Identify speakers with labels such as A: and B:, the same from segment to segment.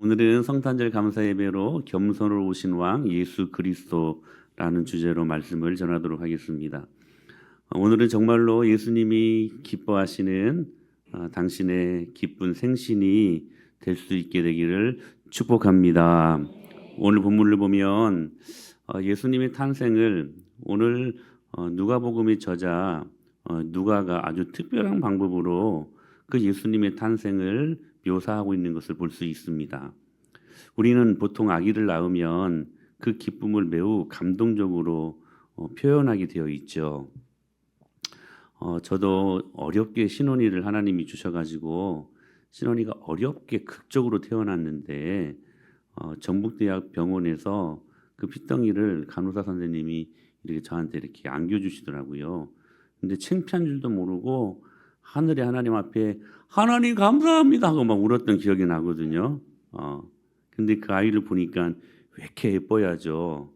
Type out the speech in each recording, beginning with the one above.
A: 오늘은 성탄절 감사 예배로 겸손으로 오신 왕 예수 그리스도라는 주제로 말씀을 전하도록 하겠습니다. 오늘은 정말로 예수님이 기뻐하시는 당신의 기쁜 생신이 될 수 있게 되기를 축복합니다. 오늘 본문을 보면 예수님의 탄생을 오늘 누가복음의 저자 누가가 아주 특별한 방법으로 그 예수님의 탄생을 묘사하고 있는 것을 볼 수 있습니다. 우리는 보통 아기를 낳으면 그 기쁨을 매우 감동적으로 표현하게 되어 있죠. 저도 어렵게 신혼이를 하나님이 주셔가지고 신혼이가 어렵게 극적으로 태어났는데 전북대학 병원에서 그 핏덩이를 간호사 선생님이 이렇게 저한테 이렇게 안겨주시더라고요. 근데 창피한 줄도 모르고 하늘의 하나님 앞에 하나님 감사합니다 하고 막 울었던 기억이 나거든요. 근데 그 아이를 보니까 왜 이렇게 예뻐야죠.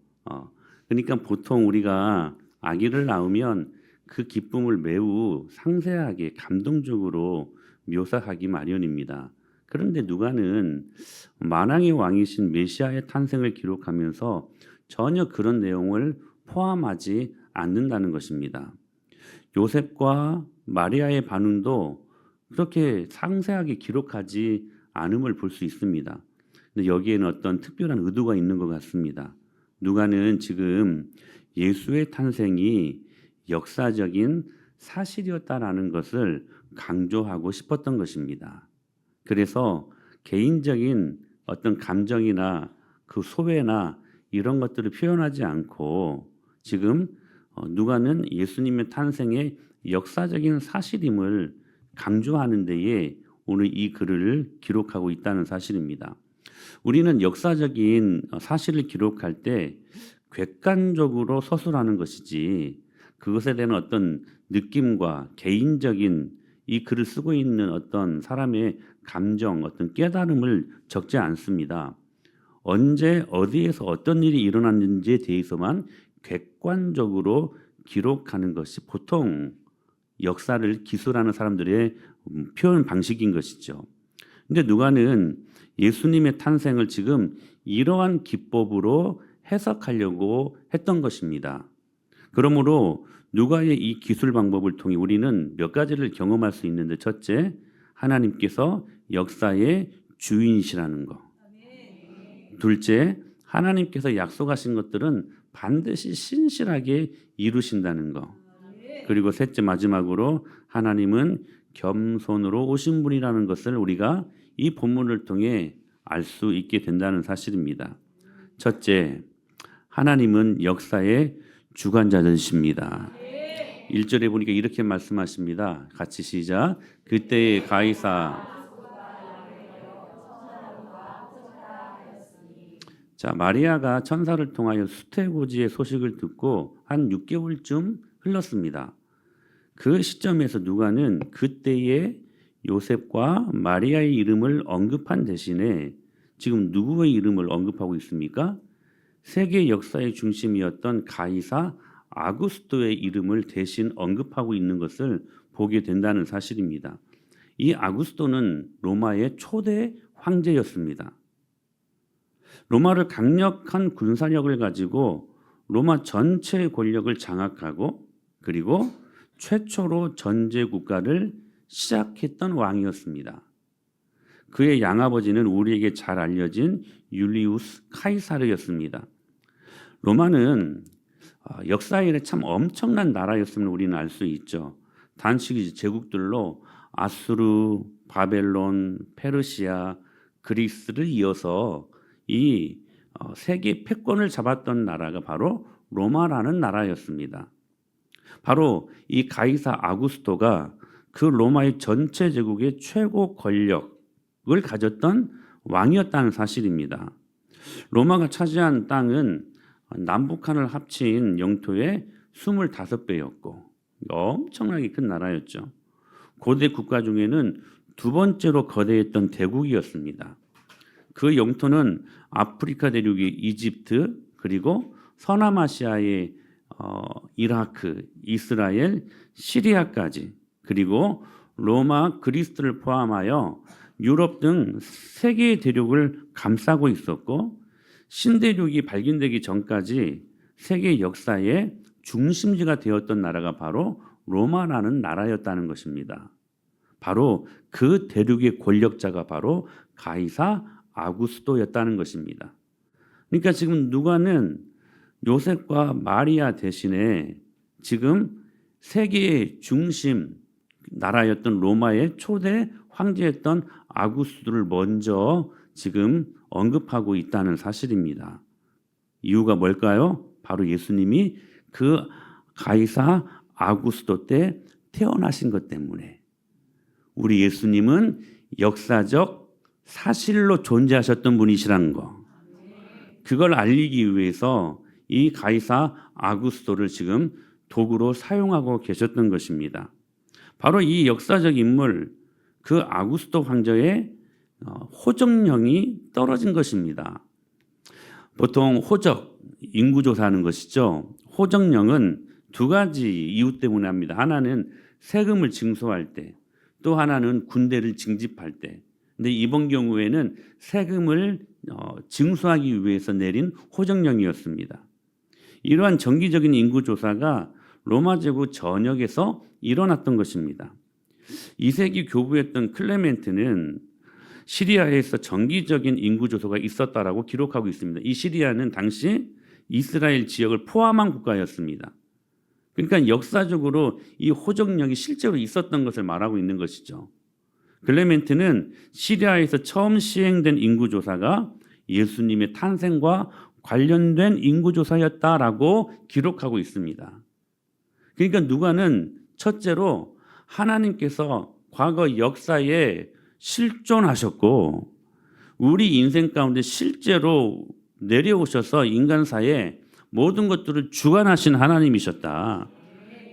A: 그러니까 보통 우리가 아기를 낳으면 그 기쁨을 매우 상세하게 감동적으로 묘사하기 마련입니다. 그런데 누가는 만왕의 왕이신 메시아의 탄생을 기록하면서 전혀 그런 내용을 포함하지 않는다는 것입니다. 요셉과 마리아의 반응도 그렇게 상세하게 기록하지 않음을 볼 수 있습니다. 근데 여기에는 어떤 특별한 의도가 있는 것 같습니다. 누가는 지금 예수의 탄생이 역사적인 사실이었다라는 것을 강조하고 싶었던 것입니다. 그래서 개인적인 어떤 감정이나 그 소외나 이런 것들을 표현하지 않고 지금 누가는 예수님의 탄생의 역사적인 사실임을 강조하는 데에 오늘 이 글을 기록하고 있다는 사실입니다. 우리는 역사적인 사실을 기록할 때 객관적으로 서술하는 것이지 그것에 대한 어떤 느낌과 개인적인 이 글을 쓰고 있는 어떤 사람의 감정, 어떤 깨달음을 적지 않습니다. 언제 어디에서 어떤 일이 일어났는지에 대해서만 객관적으로 기록하는 것이 보통 역사를 기술하는 사람들의 표현 방식인 것이죠. 근데 누가는 예수님의 탄생을 지금 이러한 기법으로 해석하려고 했던 것입니다. 그러므로 누가의 이 기술 방법을 통해 우리는 몇 가지를 경험할 수 있는데, 첫째, 하나님께서 역사의 주인이시라는 것. 둘째, 하나님께서 약속하신 것들은 반드시 신실하게 이루신다는 것. 그리고 셋째, 마지막으로 하나님은 겸손으로 오신 분이라는 것을 우리가 이 본문을 통해 알 수 있게 된다는 사실입니다. 첫째, 하나님은 역사의 주관자이십니다. 1절에 보니까 이렇게 말씀하십니다. 같이 시작. 그때의 가이사. 자, 마리아가 천사를 통하여 수태고지의 소식을 듣고 한 6개월쯤 흘렀습니다. 그 시점에서 누가는 그때의 요셉과 마리아의 이름을 언급한 대신에 지금 누구의 이름을 언급하고 있습니까? 세계 역사의 중심이었던 가이사 아구스토의 이름을 대신 언급하고 있는 것을 보게 된다는 사실입니다. 이 아구스토는 로마의 초대 황제였습니다. 로마를 강력한 군사력을 가지고 로마 전체의 권력을 장악하고 그리고 최초로 전제 국가를 시작했던 왕이었습니다. 그의 양아버지는 우리에게 잘 알려진 율리우스 카이사르였습니다. 로마는 역사에 참 엄청난 나라였음을 우리는 알 수 있죠. 단식이 제국들로 아수르, 바벨론, 페르시아, 그리스를 이어서 이 세계 패권을 잡았던 나라가 바로 로마라는 나라였습니다. 바로 이 가이사 아구스토가 그 로마의 전체 제국의 최고 권력을 가졌던 왕이었다는 사실입니다. 로마가 차지한 땅은 남북한을 합친 영토의 25배였고 엄청나게 큰 나라였죠. 고대 국가 중에는 두 번째로 거대했던 대국이었습니다. 그 영토는 아프리카 대륙의 이집트 그리고 서남아시아의 이라크, 이스라엘, 시리아까지 그리고 로마, 그리스를 포함하여 유럽 등 세계의 대륙을 감싸고 있었고 신대륙이 발견되기 전까지 세계 역사의 중심지가 되었던 나라가 바로 로마라는 나라였다는 것입니다. 바로 그 대륙의 권력자가 바로 가이사 아구스토였다는 것입니다. 그러니까 지금 누가는 요셉과 마리아 대신에 지금 세계의 중심 나라였던 로마의 초대 황제였던 아구스토를 먼저 지금 언급하고 있다는 사실입니다. 이유가 뭘까요? 바로 예수님이 그 가이사 아구스토 때 태어나신 것 때문에. 우리 예수님은 역사적 사실로 존재하셨던 분이시라는 거. 그걸 알리기 위해서 이 가이사 아구스토를 지금 도구로 사용하고 계셨던 것입니다. 바로 이 역사적 인물, 그 아구스토 황제의 호적령이 떨어진 것입니다. 보통 호적, 인구조사하는 것이죠. 호적령은 두 가지 이유 때문에 합니다. 하나는 세금을 징수할 때, 또 하나는 군대를 징집할 때. 근데 이번 경우에는 세금을 징수하기 위해서 내린 호적령이었습니다. 이러한 정기적인 인구조사가 로마 제국 전역에서 일어났던 것입니다. 2세기 교부였던 클레멘트는 시리아에서 정기적인 인구조사가 있었다라고 기록하고 있습니다. 이 시리아는 당시 이스라엘 지역을 포함한 국가였습니다. 그러니까 역사적으로 이 호적령이 실제로 있었던 것을 말하고 있는 것이죠. 클레멘트는 시리아에서 처음 시행된 인구조사가 예수님의 탄생과 관련된 인구조사였다라고 기록하고 있습니다. 그러니까 누가는 첫째로 하나님께서 과거 역사에 실존하셨고 우리 인생 가운데 실제로 내려오셔서 인간사에 모든 것들을 주관하신 하나님이셨다.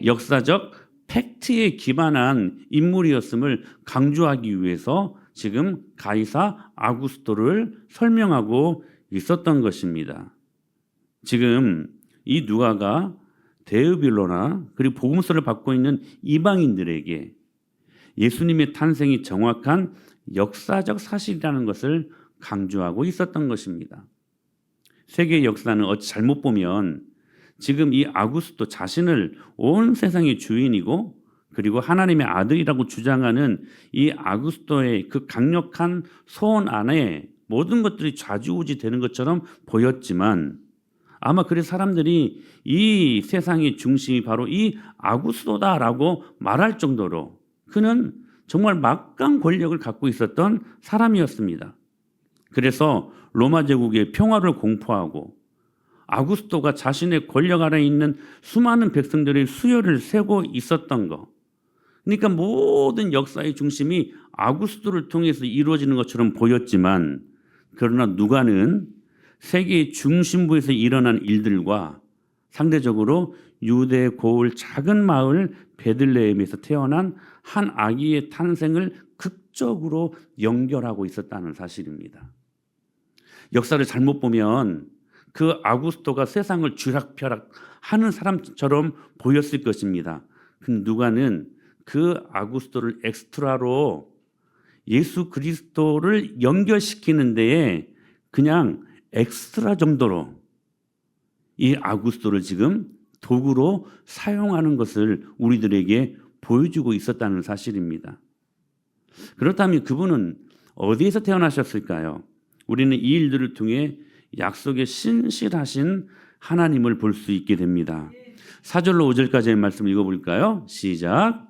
A: 역사적 팩트에 기반한 인물이었음을 강조하기 위해서 지금 가이사 아구스토를 설명하고 있었던 것입니다. 지금 이 누가가 데우빌로나 그리고 복음서를 받고 있는 이방인들에게 예수님의 탄생이 정확한 역사적 사실이라는 것을 강조하고 있었던 것입니다. 세계의 역사는 어찌 잘못 보면 지금 이 아구스토 자신을 온 세상의 주인이고 그리고 하나님의 아들이라고 주장하는 이 아구스토의 그 강력한 소원 안에 모든 것들이 좌지우지 되는 것처럼 보였지만 아마 그래서 사람들이 이 세상의 중심이 바로 이 아구스토다라고 말할 정도로 그는 정말 막강 권력을 갖고 있었던 사람이었습니다. 그래서 로마 제국의 평화를 공포하고 아구스토가 자신의 권력 아래 있는 수많은 백성들의 수혈을 세고 있었던 것. 그러니까 모든 역사의 중심이 아구스토를 통해서 이루어지는 것처럼 보였지만 그러나 누가는 세계의 중심부에서 일어난 일들과 상대적으로 유대 고을 작은 마을 베들레헴에서 태어난 한 아기의 탄생을 극적으로 연결하고 있었다는 사실입니다. 역사를 잘못 보면 그 아구스토가 세상을 쥐락펴락하는 사람처럼 보였을 것입니다. 근데 누가는 그 아구스토를 엑스트라로 예수 그리스도를 연결시키는 데에 그냥 엑스트라 정도로 이 아구스토를 지금 도구로 사용하는 것을 우리들에게 보여주고 있었다는 사실입니다. 그렇다면 그분은 어디에서 태어나셨을까요? 우리는 이 일들을 통해 약속에 신실하신 하나님을 볼 수 있게 됩니다. 4절로 5절까지의 말씀 읽어볼까요? 시작.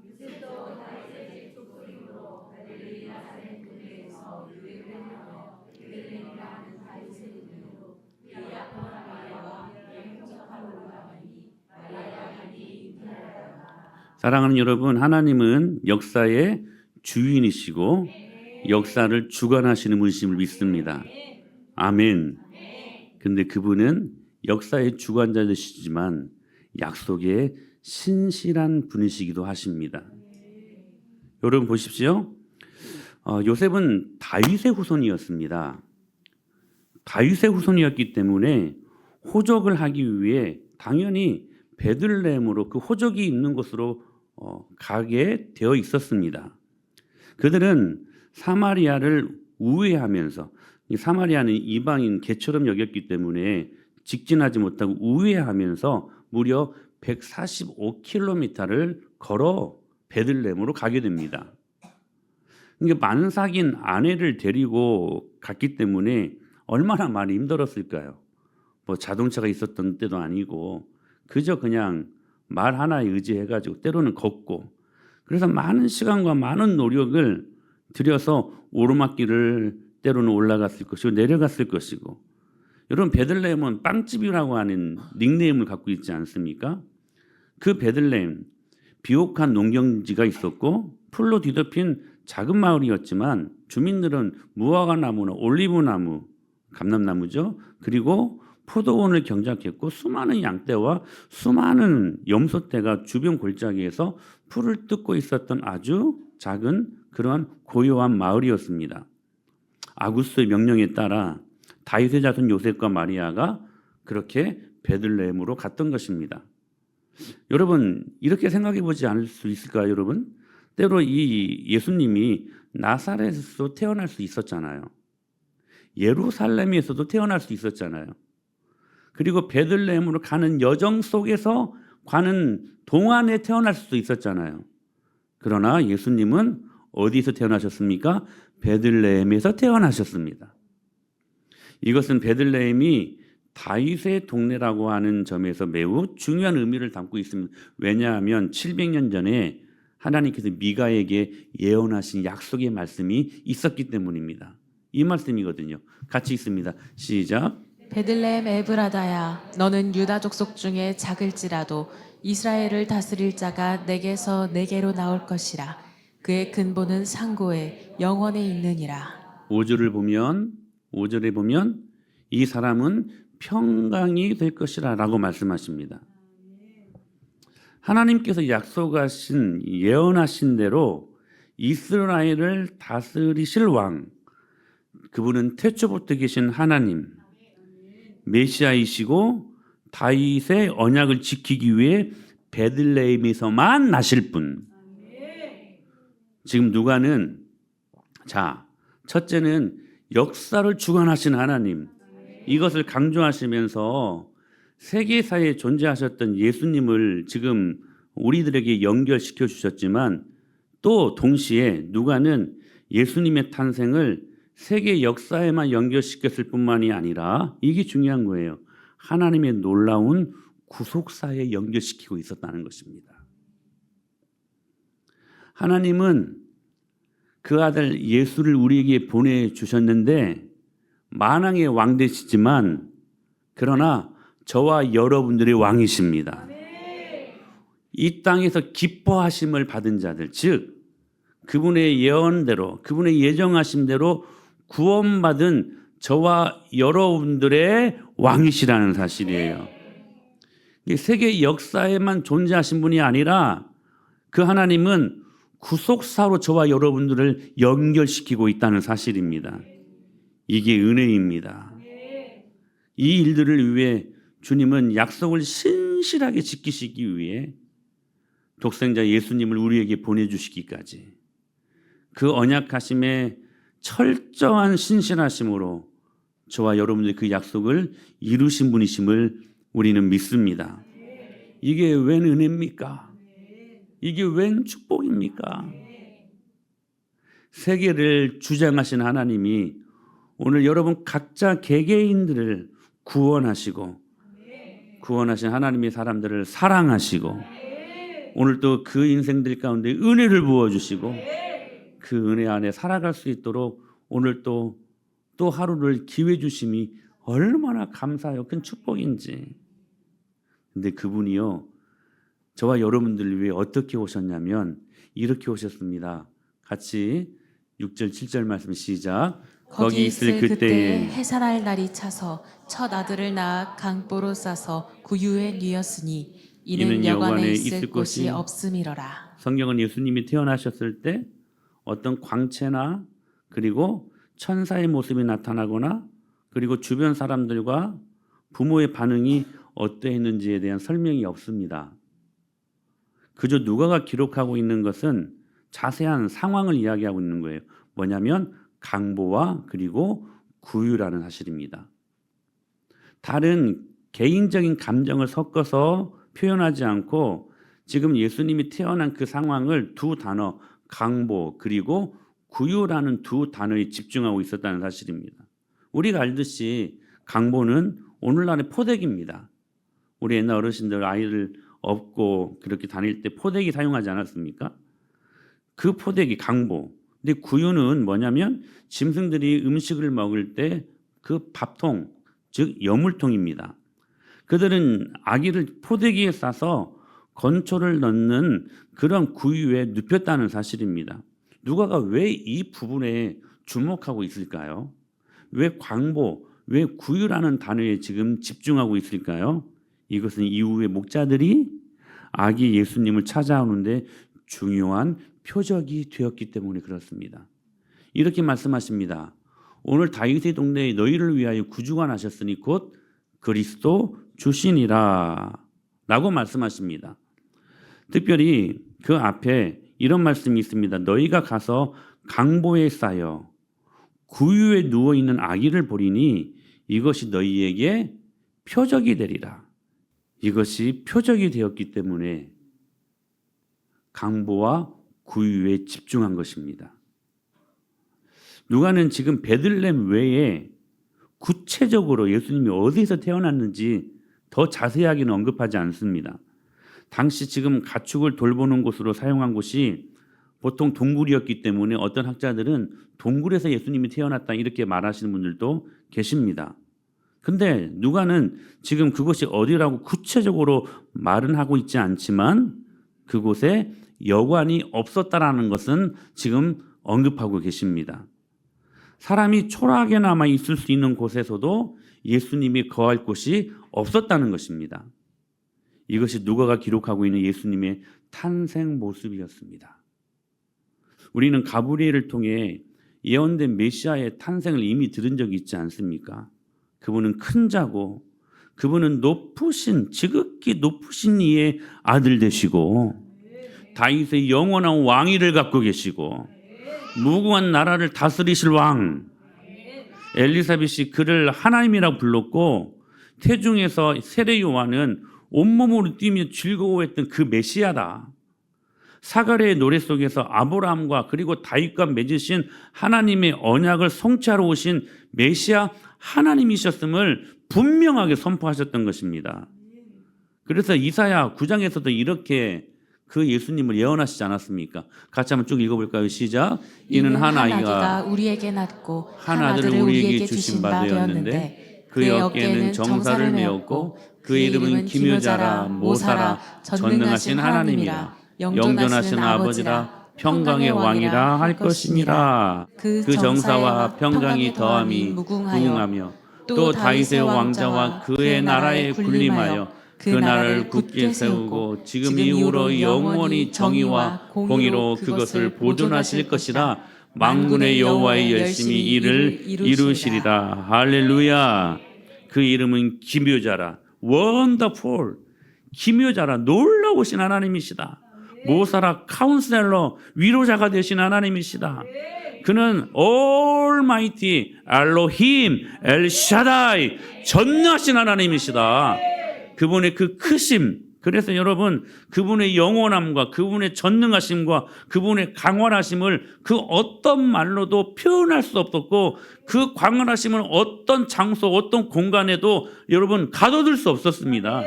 A: 사랑하는 여러분, 하나님은 역사의 주인이시고 역사를 주관하시는 분이심을 믿습니다. 아멘. 근데 그분은 역사의 주관자이시지만 약속에 신실한 분이시기도 하십니다. 여러분 보십시오. 요셉은 다윗의 후손이었습니다. 다윗의 후손이었기 때문에 호적을 하기 위해 당연히 베들레헴으로 그 호적이 있는 곳으로 가게 되어 있었습니다. 그들은 사마리아를 우회하면서, 이 사마리아는 이방인 개처럼 여겼기 때문에 직진하지 못하고 우회하면서 무려 145km를 걸어 베들레헴으로 가게 됩니다. 이게 만삭인 아내를 데리고 갔기 때문에 얼마나 많이 힘들었을까요? 뭐 자동차가 있었던 때도 아니고 그저 그냥 말 하나에 의지해가지고 때로는 걷고, 그래서 많은 시간과 많은 노력을 들여서 오르막길을 때로는 올라갔을 것이고 내려갔을 것이고, 여러분 베들레헴은 빵집이라고 하는 닉네임을 갖고 있지 않습니까? 그 베들레헴 비옥한 농경지가 있었고 풀로 뒤덮인 작은 마을이었지만 주민들은 무화과나무나 올리브나무, 감람나무죠. 그리고 포도원을 경작했고 수많은 양떼와 수많은 염소떼가 주변 골짜기에서 풀을 뜯고 있었던 아주 작은 그러한 고요한 마을이었습니다. 아구스의 명령에 따라 다윗의 자손 요셉과 마리아가 그렇게 베들레헴으로 갔던 것입니다. 여러분 이렇게 생각해 보지 않을 수 있을까요? 여러분 때로 이 예수님이 나사렛에서 태어날 수 있었잖아요. 예루살렘에서도 태어날 수 있었잖아요. 그리고 베들레헴으로 가는 여정 속에서 가는 동안에 태어날 수도 있었잖아요. 그러나 예수님은 어디서 태어나셨습니까? 베들레헴에서 태어나셨습니다. 이것은 베들레헴이 다윗의 동네라고 하는 점에서 매우 중요한 의미를 담고 있습니다. 왜냐하면 700년 전에 하나님께서 미가에게 예언하신 약속의 말씀이 있었기 때문입니다. 이 말씀이거든요. 같이 읽습니다. 시작.
B: 베들레헴 에브라다야, 너는 유다 족속 중에 작을지라도 이스라엘을 다스릴 자가 내게서 내게로 나올 것이라. 그의 근본은 상고에 영원에 있느니라.
A: 5절에 보면 이 사람은 평강이 될 것이라 라고 말씀하십니다. 하나님께서 약속하신 예언하신 대로 이스라엘을 다스리실 왕, 그분은 태초부터 계신 하나님, 메시아이시고 다윗의 언약을 지키기 위해 베들레헴에서만 나실 분. 지금 누가는 첫째는 역사를 주관하신 하나님, 이것을 강조하시면서 세계사에 존재하셨던 예수님을 지금 우리들에게 연결시켜 주셨지만 또 동시에 누가는 예수님의 탄생을 세계 역사에만 연결시켰을 뿐만이 아니라 이게 중요한 거예요. 하나님의 놀라운 구속사에 연결시키고 있었다는 것입니다. 하나님은 그 아들 예수를 우리에게 보내주셨는데 만왕의 왕 되시지만 그러나 저와 여러분들의 왕이십니다. 이 땅에서 기뻐하심을 받은 자들, 즉 그분의 예언대로 그분의 예정하심대로 구원받은 저와 여러분들의 왕이시라는 사실이에요. 세계 역사에만 존재하신 분이 아니라 그 하나님은 구속사로 저와 여러분들을 연결시키고 있다는 사실입니다. 이게 은혜입니다. 이 일들을 위해 주님은 약속을 신실하게 지키시기 위해 독생자 예수님을 우리에게 보내주시기까지 그 언약하심의 철저한 신실하심으로 저와 여러분들이 그 약속을 이루신 분이심을 우리는 믿습니다. 이게 웬 은혜입니까? 이게 웬 축복입니까? 세계를 주장하신 하나님이 오늘 여러분 각자 개개인들을 구원하시고 구원하신 하나님의 사람들을 사랑하시고 오늘 또 그 인생들 가운데 은혜를 부어주시고 그 은혜 안에 살아갈 수 있도록 오늘 또 하루를 기회 주심이 얼마나 감사하여 큰 축복인지. 근데 그분이요 저와 여러분들을 위해 어떻게 오셨냐면 이렇게 오셨습니다. 같이 6절 7절 말씀 시작.
B: 거기 있을 그때에 해산할 날이 차서 첫 아들을 낳아 강보로 싸서 구유에 뉘었으니 이는 여관에 있을 곳이 없음이러라.
A: 성경은 예수님이 태어나셨을 때 어떤 광채나 그리고 천사의 모습이 나타나거나 그리고 주변 사람들과 부모의 반응이 어떠했는지에 대한 설명이 없습니다. 그저 누가가 기록하고 있는 것은 자세한 상황을 이야기하고 있는 거예요. 뭐냐면 강보와 그리고 구유라는 사실입니다. 다른 개인적인 감정을 섞어서 표현하지 않고 지금 예수님이 태어난 그 상황을 두 단어 강보 그리고 구유라는 두 단어에 집중하고 있었다는 사실입니다. 우리가 알듯이 강보는 오늘날의 포대기입니다. 우리 옛날 어르신들 아이를 업고 그렇게 다닐 때 포대기 사용하지 않았습니까? 그 포대기 강보. 근데 구유는 뭐냐면 짐승들이 음식을 먹을 때 그 밥통, 즉 여물통입니다. 그들은 아기를 포대기에 싸서 건초를 넣는 그런 구유에 눕혔다는 사실입니다. 누가가 왜 이 부분에 주목하고 있을까요? 왜 광보, 왜 구유라는 단어에 지금 집중하고 있을까요? 이것은 이후에 목자들이 아기 예수님을 찾아오는데 중요한 표적이 되었기 때문에 그렇습니다. 이렇게 말씀하십니다. 오늘 다윗의 동네에 너희를 위하여 구주가 나셨으니 곧 그리스도 주시니라 라고 말씀하십니다. 특별히 그 앞에 이런 말씀이 있습니다. 너희가 가서 강보에 쌓여 구유에 누워있는 아기를 보리니 이것이 너희에게 표적이 되리라. 이것이 표적이 되었기 때문에 강보와 구유에 집중한 것입니다. 누가는 지금 베들레헴 외에 구체적으로 예수님이 어디서 태어났는지 더 자세하게는 언급하지 않습니다. 당시 지금 가축을 돌보는 곳으로 사용한 곳이 보통 동굴이었기 때문에 어떤 학자들은 동굴에서 예수님이 태어났다 이렇게 말하시는 분들도 계십니다. 근데 누가는 지금 그곳이 어디라고 구체적으로 말은 하고 있지 않지만 그곳에 여관이 없었다라는 것은 지금 언급하고 계십니다. 사람이 초라하게 남아 있을 수 있는 곳에서도 예수님이 거할 곳이 없었다는 것입니다. 이것이 누가가 기록하고 있는 예수님의 탄생 모습이었습니다. 우리는 가브리엘을 통해 예언된 메시아의 탄생을 이미 들은 적이 있지 않습니까? 그분은 큰 자고 그분은 높으신 지극히 높으신 이의 아들 되시고 다윗의 영원한 왕위를 갖고 계시고 무궁한 나라를 다스리실 왕. 엘리사벳이 그를 하나님이라고 불렀고 태중에서 세례 요한은 온몸으로 뛰며 즐거워했던 그 메시아다. 사가랴의 노래 속에서 아브라함과 그리고 다윗과 맺으신 하나님의 언약을 성취하러 오신 메시아 하나님이셨음을 분명하게 선포하셨던 것입니다. 그래서 이사야 9장에서도 이렇게 그 예수님을 예언하시지 않았습니까? 같이 한번 쭉 읽어볼까요? 시작. 이는 한 아이가
B: 우리에게 낳고
A: 한 아들을 우리에게 주신 바 되었는데 그의 어깨에는 정사를 메었고 그의 이름은 기묘자라 모사라 전능하신 하나님이라 영존하신 아버지라 평강의 왕이라 할 것이니라. 그 정사와 평강이 더함이 무궁하며 또 다윗의 왕자와 그의 나라에 군림하여 그 나라를 굳게 세우고 지금 이후로 영원히 정의와 공의로 그것을 보존하실 것이라. 만군의 여호와의 열심히 이를 이루시리라. 할렐루야. 그 이름은 기묘자라. 원더풀. 기묘자라. 놀라우신 하나님이시다. 모사라 카운셀러 위로자가 되신 하나님이시다. 그는 올마이티 엘로힘 엘샤다이 전능하신 하나님이시다. 그분의 그 크심, 그래서 여러분 그분의 영원함과 그분의 전능하심과 그분의 강활하심을 그 어떤 말로도 표현할 수 없었고 그 강활하심을 어떤 장소 어떤 공간에도 여러분 가둬둘 수 없었습니다.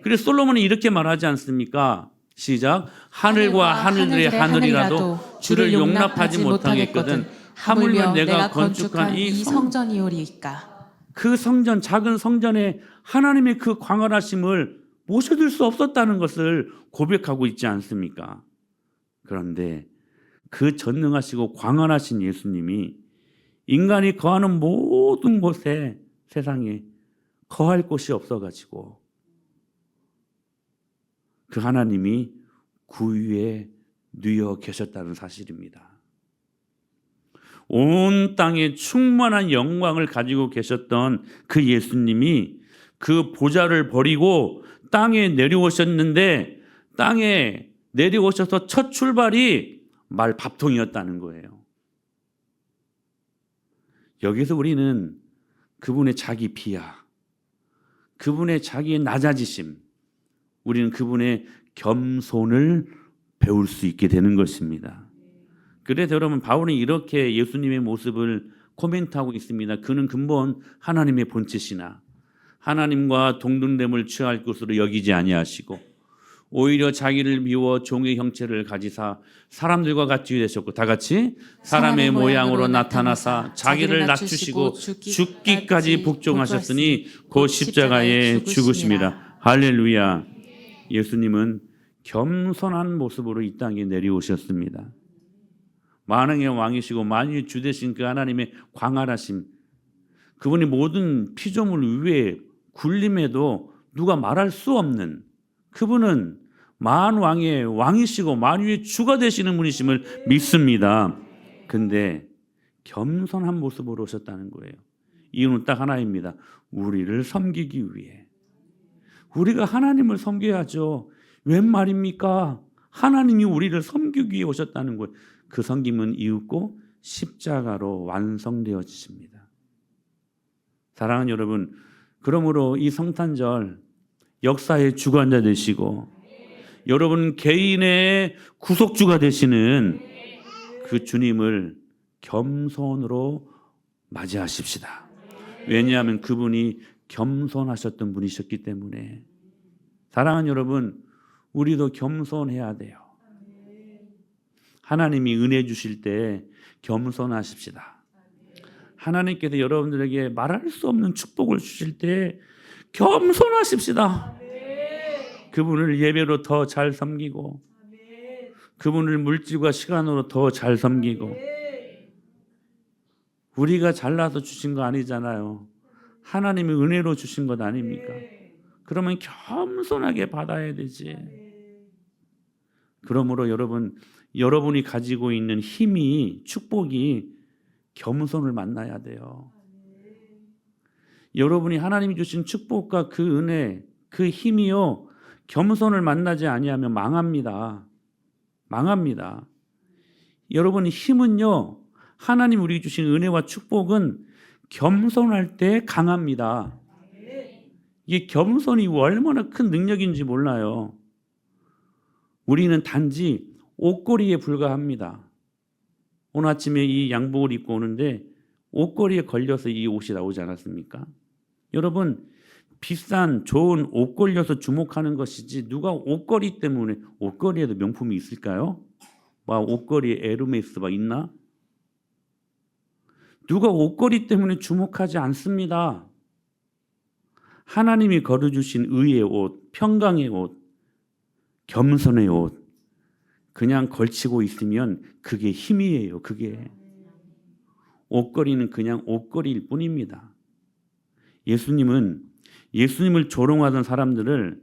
A: 그래서 솔로몬이 이렇게 말하지 않습니까? 시작. 하늘과 하늘들의 하늘이라도 주를 용납하지 못하겠거든 하물며 내가 건축한 이
B: 성전이오리이까.
A: 그 성전, 작은 성전에 하나님의 그 광활하심을 모셔둘 수 없었다는 것을 고백하고 있지 않습니까? 그런데 그 전능하시고 광활하신 예수님이 인간이 거하는 모든 곳에 세상에 거할 곳이 없어가지고 그 하나님이 구유에 누워 계셨다는 사실입니다. 온 땅에 충만한 영광을 가지고 계셨던 그 예수님이 그 보좌를 버리고 땅에 내려오셨는데 땅에 내려오셔서 첫 출발이 말밥통이었다는 거예요. 여기서 우리는 그분의 자기 비하, 그분의 자기의 낮아지심, 우리는 그분의 겸손을 배울 수 있게 되는 것입니다. 그래서 여러분, 바울은 이렇게 예수님의 모습을 코멘트하고 있습니다. 그는 근본 하나님의 본체시나 하나님과 동등됨을 취할 것으로 여기지 아니하시고 오히려 자기를 미워 종의 형체를 가지사 사람들과 같이 되셨고, 다 같이 사람의 모양으로 나타나사 자기를 낮추시고 죽기까지 복종하셨으니 곧 십자가에 죽으심이라. 할렐루야. 예수님은 겸손한 모습으로 이 땅에 내려오셨습니다. 만왕의 왕이시고 만유의 주 되신 그 하나님의 광활하심, 그분이 모든 피조물 위에 굴림에도 누가 말할 수 없는, 그분은 만왕의 왕이시고 만유의 주가 되시는 분이심을 믿습니다. 근데 겸손한 모습으로 오셨다는 거예요. 이유는 딱 하나입니다. 우리를 섬기기 위해. 우리가 하나님을 섬겨야죠. 웬 말입니까? 하나님이 우리를 섬기기 위해 오셨다는 거예요. 그 섬김은 이윽고 십자가로 완성되어지십니다. 사랑하는 여러분, 그러므로 이 성탄절 역사의 주관자 되시고 여러분 개인의 구속주가 되시는 그 주님을 겸손으로 맞이하십시다. 왜냐하면 그분이 겸손하셨던 분이셨기 때문에. 사랑하는 여러분, 우리도 겸손해야 돼요. 하나님이 은혜 주실 때 겸손하십시다. 하나님께서 여러분들에게 말할 수 없는 축복을 주실 때 겸손하십시다. 그분을 예배로 더 잘 섬기고 그분을 물질과 시간으로 더 잘 섬기고. 우리가 잘나서 주신 거 아니잖아요. 하나님이 은혜로 주신 것 아닙니까? 그러면 겸손하게 받아야 되지. 그러므로 여러분이 가지고 있는 힘이, 축복이 겸손을 만나야 돼요. 여러분이 하나님이 주신 축복과 그 은혜, 그 힘이요, 겸손을 만나지 아니하면 망합니다. 망합니다. 여러분의 힘은요, 하나님 우리에게 주신 은혜와 축복은 겸손할 때 강합니다. 이게 겸손이 얼마나 큰 능력인지 몰라요. 우리는 단지 옷걸이에 불과합니다. 오늘 아침에 이 양복을 입고 오는데 옷걸이에 걸려서 이 옷이 나오지 않았습니까? 여러분, 비싼 좋은 옷 걸려서 주목하는 것이지 누가 옷걸이 때문에, 옷걸이에도 명품이 있을까요? 옷걸이에 에르메스 있나? 누가 옷걸이 때문에 주목하지 않습니다. 하나님이 걸어주신 의의 옷, 평강의 옷, 겸손의 옷, 그냥 걸치고 있으면 그게 힘이에요. 그게 옷걸이는 그냥 옷걸이일 뿐입니다. 예수님을 조롱하던 사람들을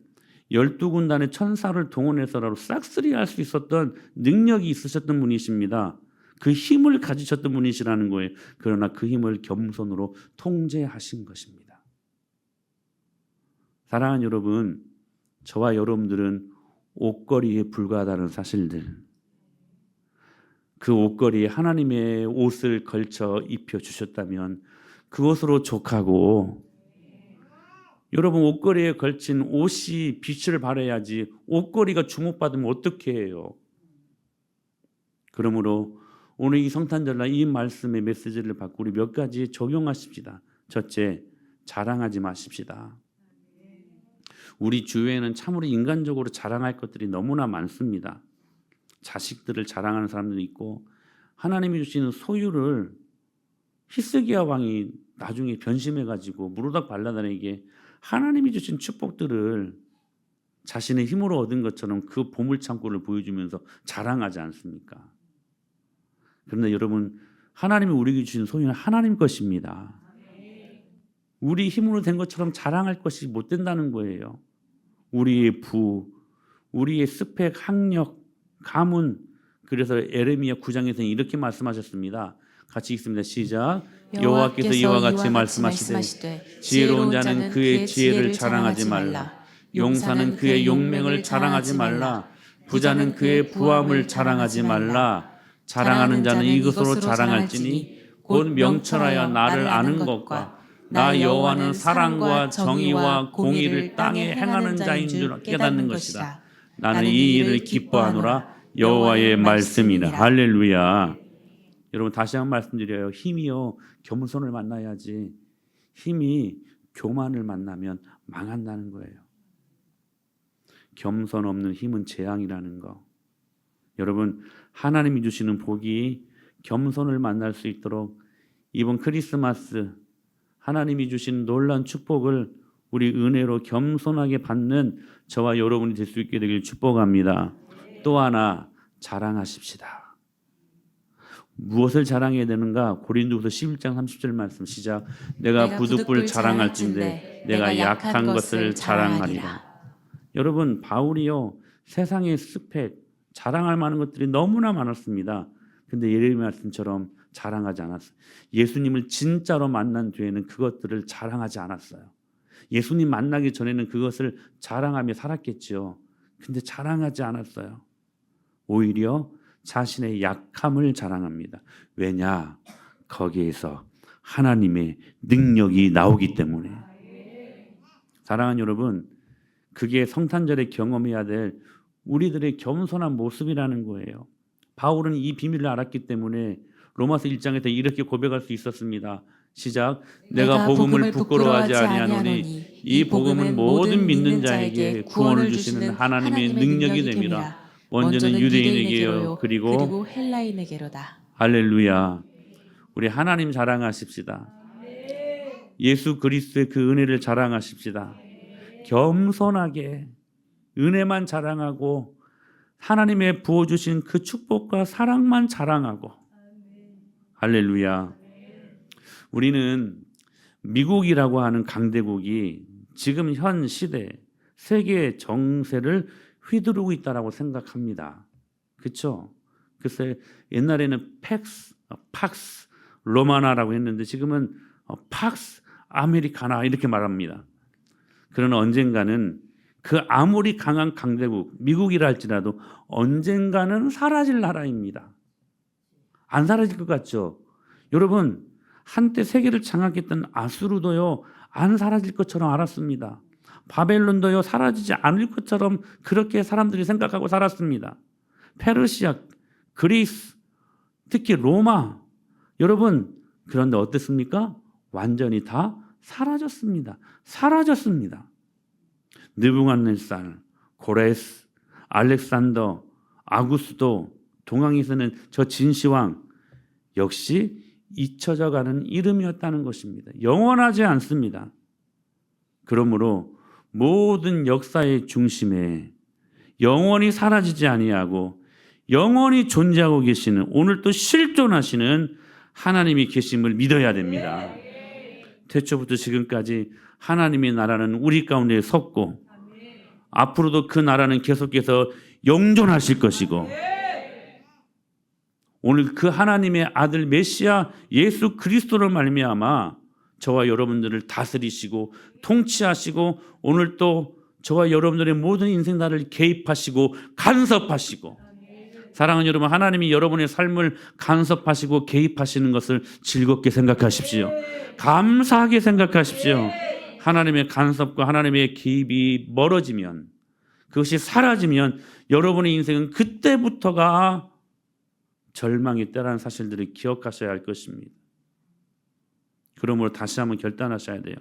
A: 12군단의 천사를 동원해서라도 싹쓸이할 수 있었던 능력이 있으셨던 분이십니다. 그 힘을 가지셨던 분이시라는 거예요. 그러나 그 힘을 겸손으로 통제하신 것입니다. 사랑하는 여러분, 저와 여러분들은 옷걸이에 불과하다는 사실들, 그 옷걸이에 하나님의 옷을 걸쳐 입혀주셨다면 그것으로 족하고, 여러분 옷걸이에 걸친 옷이 빛을 발해야지 옷걸이가 주목받으면 어떻게 해요? 그러므로 오늘 이 성탄절날 이 말씀의 메시지를 받고 우리 몇 가지 적용하십시다. 첫째, 자랑하지 마십시다. 우리 주위에는 참으로 인간적으로 자랑할 것들이 너무나 많습니다. 자식들을 자랑하는 사람들도 있고, 하나님이 주시는 소유를 히스기야 왕이 나중에 변심해가지고 무르닥 발라다니게 하나님이 주신 축복들을 자신의 힘으로 얻은 것처럼 그 보물창고를 보여주면서 자랑하지 않습니까? 그런데 여러분, 하나님이 우리에게 주신 소유는 하나님 것입니다. 우리 힘으로 된 것처럼 자랑할 것이 못 된다는 거예요. 우리의 우리의 스펙, 학력, 가문. 그래서 에레미야 9장에서는 이렇게 말씀하셨습니다. 같이 읽습니다. 시작. 여호와께서 이와 같이 말씀하시되 지혜로운 자는 그의 지혜를 자랑하지 말라. 용사는 그의 용맹을 자랑하지 말라. 부자는 그의 부함을 자랑하지 말라. 자랑하는 자는 이것으로 자랑할지니 곧 명철하여 나를 아는 것과 나 여호와는 사랑과 정의와 공의를 땅에 행하는 자인 줄 깨닫는 것이라. 나는 이 일을 기뻐하노라. 여호와의 말씀이라. 할렐루야. 여러분 다시 한번 말씀드려요. 힘이요 겸손을 만나야지. 힘이 교만을 만나면 망한다는 거예요. 겸손 없는 힘은 재앙이라는 거. 여러분 하나님이 주시는 복이 겸손을 만날 수 있도록 이번 크리스마스 하나님이 주신 놀라운 축복을 우리 은혜로 겸손하게 받는 저와 여러분이 될 수 있게 되길 축복합니다. 또 하나 자랑하십시다. 무엇을 자랑해야 되는가? 고린도후서 11장 30절 말씀 시작. 내가 부득불 자랑할진대 내가 약한 것을 자랑하리라. 여러분 바울이요 세상의 스펙 자랑할 만한 것들이 너무나 많았습니다. 근데 예레미야 말씀처럼 자랑하지 않았어요. 예수님을 진짜로 만난 뒤에는 그것들을 자랑하지 않았어요. 예수님 만나기 전에는 그것을 자랑하며 살았겠지요. 근데 자랑하지 않았어요. 오히려 자신의 약함을 자랑합니다. 왜냐? 거기에서 하나님의 능력이 나오기 때문에. 사랑하는 여러분, 그게 성탄절에 경험해야 될 우리들의 겸손한 모습이라는 거예요. 바울은 이 비밀을 알았기 때문에 로마서 1장에서 이렇게 고백할 수 있었습니다. 시작. 내가 복음을 부끄러워하지 아니하노니 이 복음은 모든 믿는 자에게 구원을 주시는 하나님의 능력이 됨이라. 먼저는 유대인에게요 그리고
B: 헬라인에게로다.
A: 할렐루야. 우리 하나님 자랑하십시다. 예수 그리스도의 그 은혜를 자랑하십시다. 겸손하게 은혜만 자랑하고 하나님의 부어주신 그 축복과 사랑만 자랑하고. 할렐루야. 우리는 미국이라고 하는 강대국이 지금 현 시대 세계 정세를 휘두르고 있다라고 생각합니다. 그렇죠? 글쎄 옛날에는 팍스 로마나라고 했는데 지금은 팍스 아메리카나 이렇게 말합니다. 그러나 언젠가는 그 아무리 강한 강대국 미국이라 할지라도 언젠가는 사라질 나라입니다. 안 사라질 것 같죠? 여러분 한때 세계를 장악했던 아수르도요 안 사라질 것처럼 알았습니다. 바벨론도요 사라지지 않을 것처럼 그렇게 사람들이 생각하고 살았습니다. 페르시아, 그리스, 특히 로마. 여러분 그런데 어땠습니까? 완전히 다 사라졌습니다. 사라졌습니다. 느부갓네살, 고레스, 알렉산더, 아구스도, 동방에서는 저 진시황 역시 잊혀져가는 이름이었다는 것입니다. 영원하지 않습니다. 그러므로 모든 역사의 중심에 영원히 사라지지 아니하고 영원히 존재하고 계시는 오늘 또 실존하시는 하나님이 계심을 믿어야 됩니다. 태초부터 지금까지 하나님의 나라는 우리 가운데 섰고 앞으로도 그 나라는 계속해서 영존하실 것이고 오늘 그 하나님의 아들 메시아 예수 그리스도를 말미암아 저와 여러분들을 다스리시고 통치하시고 오늘 또 저와 여러분들의 모든 인생 나를 개입하시고 간섭하시고 사랑하는 여러분 하나님이 여러분의 삶을 간섭하시고 개입하시는 것을 즐겁게 생각하십시오. 감사하게 생각하십시오. 하나님의 간섭과 하나님의 개입이 멀어지면 그것이 사라지면 여러분의 인생은 그때부터가 절망의 때라는 사실들을 기억하셔야 할 것입니다. 그러므로 다시 한번 결단하셔야 돼요.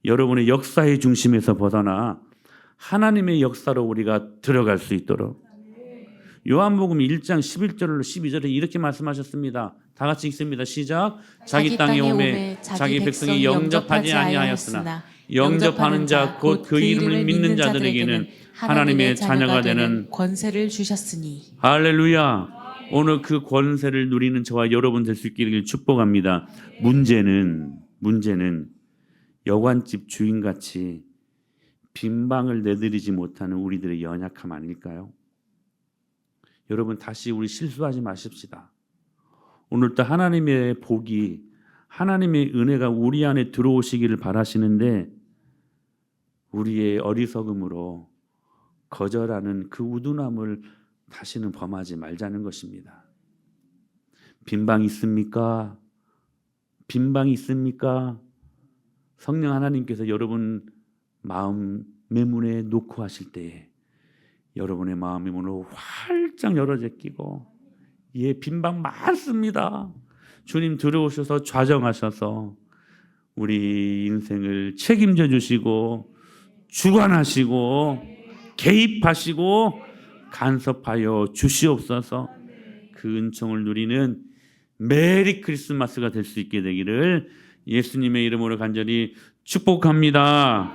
A: 여러분의 역사의 중심에서 벗어나 하나님의 역사로 우리가 들어갈 수 있도록. 요한복음 1장 11절로 12절에 이렇게 말씀하셨습니다. 다 같이 읽습니다. 시작. 자기 땅에 오매 자기 백성이 영접하지 아니하였으나 영접하는 자 곧 그 이름을 믿는 자들에게는 하나님의 자녀가 되는
B: 권세를 주셨으니.
A: 할렐루야. 오늘 그 권세를 누리는 저와 여러분 될 수 있기를 축복합니다. 문제는 여관집 주인같이 빈방을 내드리지 못하는 우리들의 연약함 아닐까요? 여러분 다시 우리 실수하지 마십시다. 오늘도 하나님의 복이 하나님의 은혜가 우리 안에 들어오시기를 바라시는데 우리의 어리석음으로 거절하는 그 우둔함을 다시는 범하지 말자는 것입니다. 빈방 있습니까? 빈방이 있습니까? 성령 하나님께서 여러분 마음 매문에 놓고 하실 때에 여러분의 마음의 문을 활짝 열어 제끼고, 예, 빈방 많습니다. 주님 들어오셔서 좌정하셔서 우리 인생을 책임져 주시고 주관하시고 개입하시고 간섭하여 주시옵소서. 그 은총을 누리는 메리 크리스마스가 될 수 있게 되기를 예수님의 이름으로 간절히 축복합니다.